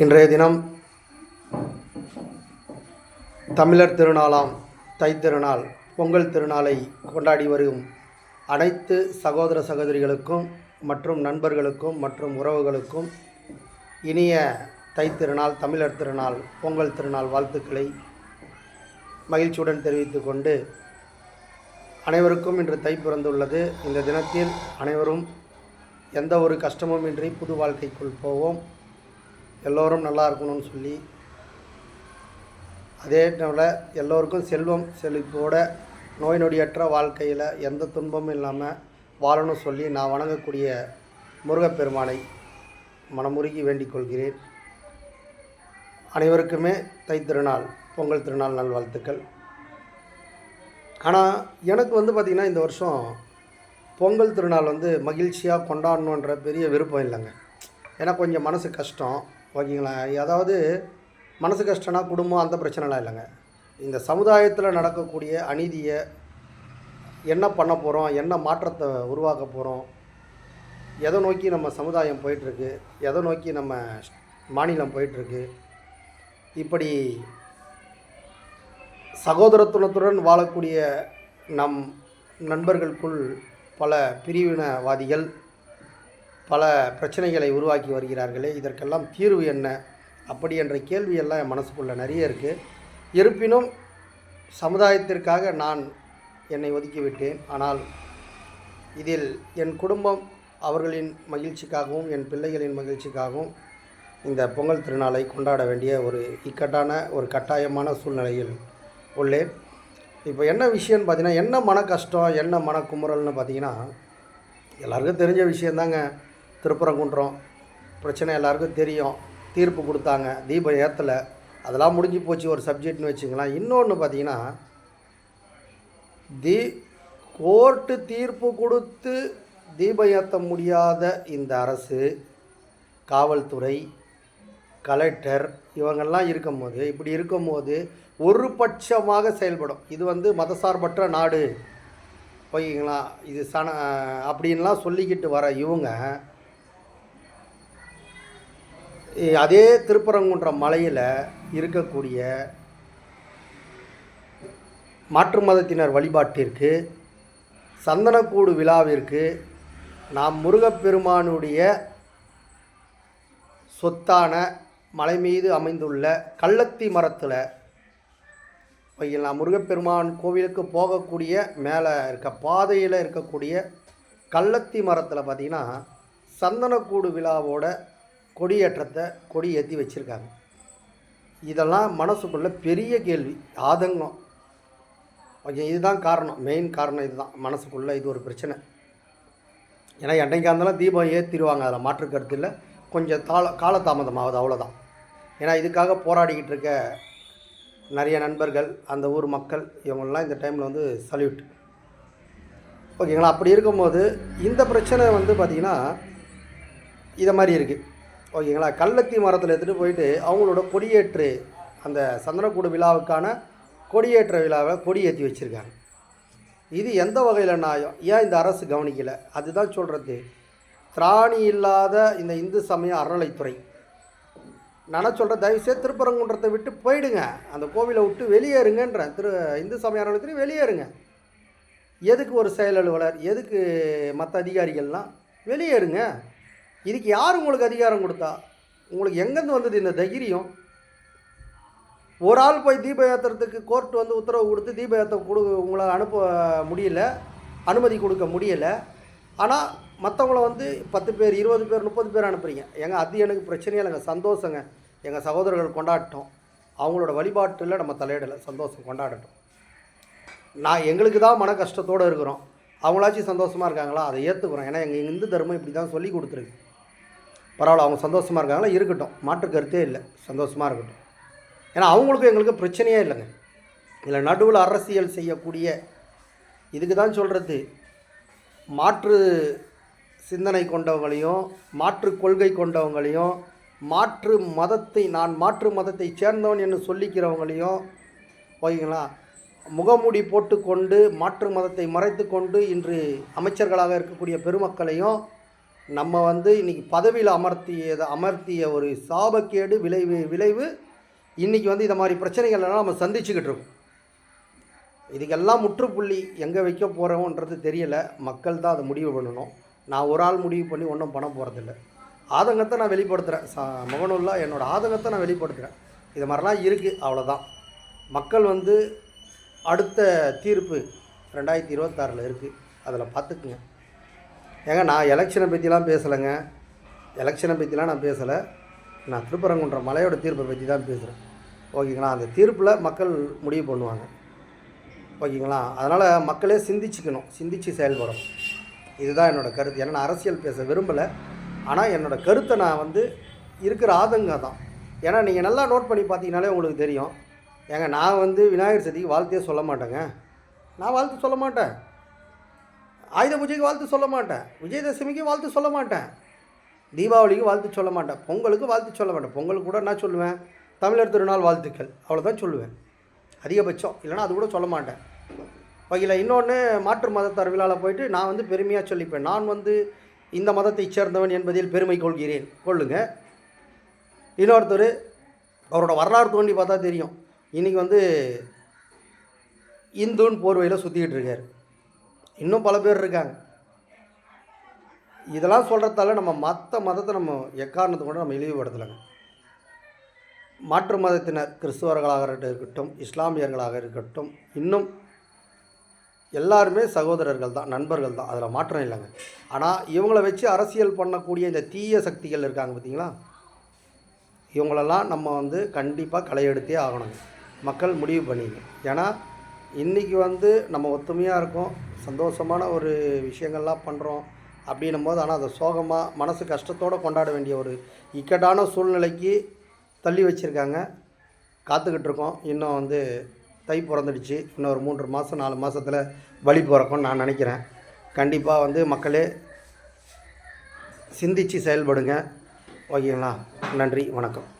இன்றைய தினம் தமிழர் திருநாளாம் தைத்திருநாள் பொங்கல் திருநாளை கொண்டாடி வரும் அனைத்து சகோதர சகோதரிகளுக்கும் மற்றும் நண்பர்களுக்கும் மற்றும் உறவுகளுக்கும் இனிய தைத்திருநாள் தமிழர் திருநாள் பொங்கல் திருநாள் வாழ்த்துக்களை மகிழ்ச்சியுடன் தெரிவித்துக் கொண்டு, அனைவருக்கும் இன்று தை பிறந்துள்ளது. இந்த தினத்தில் அனைவரும் எந்த ஒரு கஷ்டமும் இன்றி புது வாழ்க்கைக்குள் போவோம். எல்லோரும் நல்லா இருக்கணும்னு சொல்லி, அதே போல் எல்லோருக்கும் செல்வம் செழிப்போட நோய் நொடியற்ற வாழ்க்கையில் எந்த துன்பமும் இல்லாமல் வாழணும் சொல்லி நான் வணங்கக்கூடிய முருகப்பெருமானை மனமுருகி வேண்டிக் கொள்கிறேன். அனைவருக்குமே தைத்திருநாள் பொங்கல் திருநாள் நல்வாழ்த்துக்கள். ஆனால் எனக்கு பார்த்திங்கன்னா இந்த வருஷம் பொங்கல் திருநாள் மகிழ்ச்சியாக கொண்டாடணுன்ற பெரிய விருப்பம் இல்லைங்க. ஏன்னா கொஞ்சம் மனசு கஷ்டம், ஓகேங்களா. அதாவது மனசு கஷ்டம்னா குடும்பம் அந்த பிரச்சனைலாம் இல்லைங்க. இந்த சமுதாயத்தில் நடக்கக்கூடிய அநீதியை என்ன பண்ண போகிறோம், என்ன மாற்றத்தை உருவாக்க போகிறோம், எதை நோக்கி நம்ம சமுதாயம் போயிட்டுருக்கு, எதை நோக்கி நம்ம மாநிலம் போயிட்டுருக்கு, இப்படி சகோதரத்துவத்துடன் வாழக்கூடிய நம் நண்பர்களுக்குள் பல பிரிவினவாதிகள் பல பிரச்சனைகளை உருவாக்கி வருகிறார்களே, இதற்கெல்லாம் தீர்வு என்ன அப்படி என்ற கேள்வியெல்லாம் என் மனசுக்குள்ளே நிறைய இருக்குது. இருப்பினும் சமுதாயத்திற்காக நான் என்னை ஒதுக்கிவிட்டேன். ஆனால் இதில் என் குடும்பம் அவர்களின் மகிழ்ச்சிக்காகவும் என் பிள்ளைகளின் மகிழ்ச்சிக்காகவும் இந்த பொங்கல் திருநாளை கொண்டாட வேண்டிய ஒரு இக்கட்டான ஒரு கட்டாயமான சூழ்நிலையில் உள்ளேன். இப்போ என்ன விஷயம்னு பார்த்தீங்கன்னா, என்ன மன கஷ்டம் என்ன மன குமுறல்னு பார்த்தீங்கன்னா, எல்லாருக்கும் தெரிஞ்ச விஷயந்தாங்க. திருப்பரங்குன்றம் பிரச்சனை எல்லாருக்கும் தெரியும். தீர்ப்பு கொடுத்தாங்க, தீபம் ஏற்றலை, அதெல்லாம் முடிஞ்சு போச்சு, ஒரு சப்ஜெக்ட்னு வச்சுக்கலாம். இன்னொன்று பார்த்தீங்கன்னா, கோர்ட்டு தீர்ப்பு கொடுத்து தீபம் ஏற்ற முடியாத இந்த அரசு, காவல்துறை, கலெக்டர் இவங்கெல்லாம் இப்படி இருக்கும்போது ஒரு பட்சமாக செயல்படும். இது மதசார்பற்ற நாடு, ஓகேங்களா, இது அப்படின்லாம் சொல்லிக்கிட்டு வர இவங்க அதே திருப்பரங்குன்றம் மலையில் இருக்கக்கூடிய மாற்று மதத்தினர் வழிபாட்டிற்கு, சந்தனக்கூடு விழாவிற்கு நாம் முருகப்பெருமானுடைய சொத்தான மலை மீது அமைந்துள்ள கள்ளத்தி மரத்தில், முருகப்பெருமான் கோவிலுக்கு போகக்கூடிய மேலே இருக்க பாதையில் இருக்கக்கூடிய கள்ளத்தி மரத்தில் பார்த்திங்கன்னா சந்தனக்கூடு விழாவோட கொடியேற்றத்தை கொடி ஏற்றி வச்சுருக்காங்க. இதெல்லாம் மனசுக்குள்ளே பெரிய கேள்வி, ஆதங்கம். ஓகே, இதுதான் காரணம், மெயின் காரணம் இதுதான். மனசுக்குள்ளே இது ஒரு பிரச்சனை. ஏன்னா என்னைக்காக இருந்தாலும் தீபம் ஏற்றிடுவாங்க, அதில் மாற்று கருத்து இல்லை. கொஞ்சம் காலதாமதமாகுது, அவ்வளோதான். ஏன்னா இதுக்காக போராடிக்கிட்டு இருக்க நிறைய நண்பர்கள், அந்த ஊர் மக்கள், இவங்கெல்லாம் இந்த டைமில் சல்யூட், ஓகேங்களா. அப்படி இருக்கும்போது இந்த பிரச்சனை பார்த்திங்கன்னா இதை மாதிரி இருக்குது, ஓகேங்களா. கள்ளத்தி மரத்தில் எடுத்துகிட்டு போயிட்டு அவங்களோட கொடியேற்று, அந்த சந்தனக்கூடு விழாவுக்கான கொடியேற்ற விழாவை கொடியேற்றி வச்சுருக்காங்க. இது எந்த வகையில் நியாயம்? ஏன் இந்த அரசு கவனிக்கலை? அதுதான் சொல்கிறது. திராணி இல்லாத இந்த இந்து சமய அறநிலைத்துறை, நான் சொல்கிறேன், தயவுசெய்து திருப்பரங்குன்றத்தை விட்டு போயிடுங்க, அந்த கோவிலை விட்டு வெளியேறுங்கன்றேன். இந்து சமய அறநிலைத்துறை வெளியேறுங்க. எதுக்கு ஒரு செயல் அலுவலர், எதுக்கு மற்ற அதிகாரிகள்லாம் வெளியேறுங்க. இதுக்கு யார் உங்களுக்கு அதிகாரம் கொடுத்தா? உங்களுக்கு எங்கேருந்து வந்தது இந்த தைரியம்? ஒரு ஆள் போய் தீப ஏற்றுறதுக்கு கோர்ட் உத்தரவு கொடுத்து தீப ஏற்ற உங்களால் அனுப்ப முடியல, அனுமதி கொடுக்க முடியலை. ஆனால் மற்றவங்கள 10 பேர் 20 பேர் 30 பேர் அனுப்புகிறீங்க. அது எனக்கு பிரச்சனையே இல்லைங்க, சந்தோஷங்க. எங்கள் சகோதரர்கள் கொண்டாடட்டும், அவங்களோட வழிபாட்டில் நம்ம தலையிடலை, சந்தோஷம், கொண்டாடட்டும். எங்களுக்கு தான் மன கஷ்டத்தோடு இருக்கிறோம், அவங்களாச்சும் சந்தோஷமாக இருக்காங்களா, அதை ஏற்றுக்கிறோம். ஏன்னா எங்கள் இந்து தர்மம் இப்படி தான் சொல்லி கொடுத்துருக்கு. பரவாயில்ல, அவங்க சந்தோஷமாக இருக்காங்களா, இருக்கட்டும், மாற்று கருத்தே இல்லை, சந்தோஷமாக இருக்கட்டும். ஏன்னா அவங்களுக்கும் எங்களுக்கு பிரச்சனையே இல்லைங்க. இதில் நடுவில் அரசியல் செய்யக்கூடிய, இதுக்கு தான் சொல்கிறது, மாற்று சிந்தனை கொண்டவங்களையும் மாற்று கொள்கை கொண்டவங்களையும் நான் மாற்று மதத்தை சேர்ந்தவன் என்று சொல்லிக்கிறவங்களையும், ஓகேங்களா, முகமூடி போட்டுக்கொண்டு மாற்று மதத்தை மறைத்து கொண்டு இன்று அமைச்சர்களாக இருக்கக்கூடிய பெருமக்களையும் நம்ம வந்து இன்றைக்கி பதவியில் அமர்த்திய ஒரு சாபக்கேடு விளைவு இன்றைக்கி வந்து இந்த மாதிரி பிரச்சனைகள்லாம் நம்ம சந்திச்சுக்கிட்டு இருக்கோம். இதுக்கெல்லாம் முற்றுப்புள்ளி எங்கே வைக்க போகிறோன்றது தெரியலை. மக்கள் தான் அதை முடிவு பண்ணணும். நான் ஒரு ஆள் முடிவு பண்ணி ஒன்றும் பண்ண போகிறதில்ல. ஆதங்கத்தை நான் வெளிப்படுத்துகிறேன். முகநூலில் என்னோடய ஆதங்கத்தை நான் வெளிப்படுத்துகிறேன். இது மாதிரிலாம் இருக்குது, அவ்வளோதான். மக்கள் வந்து அடுத்த தீர்ப்பு 2026 இருக்குது, அதில் பார்த்துக்குங்க. ஏங்க நான் எலெக்ஷனை பற்றிலாம் பேசலைங்க. எலெக்ஷனை பற்றிலாம் நான் பேசலை. நான் திருப்பரங்குன்றம் மலையோட தீர்ப்பை பற்றி தான் பேசுகிறேன். ஓகேங்களா? அந்த தீர்ப்பில் மக்கள் முடிவு பண்ணுவாங்க. ஓகேங்களா? அதனால் மக்களே சிந்தித்து செயல்படணும். இதுதான் என்னோடய கருத்து. ஏன்னா நான் அரசியல் பேச விரும்பலை. ஆனால் என்னோடய கருத்தை நான் வந்து இருக்கிற ஆதங்கம் தான். ஏன்னா நீங்கள் நல்லா நோட் பண்ணி பார்த்தீங்கனாலே உங்களுக்கு தெரியும். ஏங்க நான் வந்து விநாயகர் சதுர்த்திக்கு வாழ்த்தே சொல்ல மாட்டேங்க. நான் வாழ்த்து சொல்ல மாட்டேன். ஆயுத பூஜைக்கு வாழ்த்து சொல்ல மாட்டேன். விஜயதசமிக்கு வாழ்த்து சொல்ல மாட்டேன். தீபாவளிக்கு வாழ்த்து சொல்ல மாட்டேன். பொங்கலுக்கு வாழ்த்து சொல்ல மாட்டேன். பொங்கலுக்கு கூட என்ன சொல்லுவேன்? தமிழர் திருநாள் வாழ்த்துக்கள், அவ்வளோதான் சொல்லுவேன் அதிகபட்சம். இல்லைனா அது கூட சொல்ல மாட்டேன். வகையில் இன்னொன்று, மாற்று மதத்தார் விழாவில் போயிட்டு நான் வந்து பெருமையாக சொல்லிப்பேன். நான் வந்து இந்த மதத்தை சேர்ந்தவன் என்பதில் பெருமை கொள்கிறேன். கொள்ளுங்க. இன்னொருத்தர் அவரோட வரலாறு தோண்டி பார்த்தா தெரியும். இன்றைக்கி வந்து இந்துன்னு போர்வையில் சுற்றிக்கிட்டு இருக்கார். இன்னும் பல பேர் இருக்காங்க. இதெல்லாம் சொல்கிறதால நம்ம மற்ற மதத்தை நம்ம எக்காரணத்தை கூட நம்ம இழிவுபடுத்தலைங்க. மாற்று மதத்தினர் கிறிஸ்துவர்களாக இருக்கட்டும், இஸ்லாமியர்களாக இருக்கட்டும், இன்னும் எல்லாருமே சகோதரர்கள் தான், நண்பர்கள் தான். அதில் மாற்றம் இல்லைங்க. ஆனால் இவங்கள வச்சு அரசியல் பண்ணக்கூடிய இந்த தீய சக்திகள் இருக்காங்க பார்த்தீங்களா, இவங்களெல்லாம் நம்ம வந்து கண்டிப்பாக களையெடுத்தே ஆகணுங்க. மக்கள் முடிவு பண்ணிங்க. ஏன்னா இன்றைக்கி வந்து நம்ம ஒத்துமையாக இருக்கோம், சந்தோஷமான ஒரு விஷயங்கள்லாம் பண்ணுறோம் அப்படின்னும் போது, ஆனால் அதை சோகமாக மனசு கஷ்டத்தோடு கொண்டாட வேண்டிய ஒரு இக்கட்டான சூழ்நிலைக்கு தள்ளி வச்சுருக்காங்க. காத்துக்கிட்டு இருக்கோம். இன்னும் வந்து தை பிறந்துடுச்சு. இன்னும் ஒரு 3 மாதம் 4 மாதத்தில் வழி பிறக்கும்னு நான் நினைக்கிறேன். கண்டிப்பாக வந்து மக்களே சிந்தித்து செயல்படுங்க. ஓகேங்களா? நன்றி, வணக்கம்.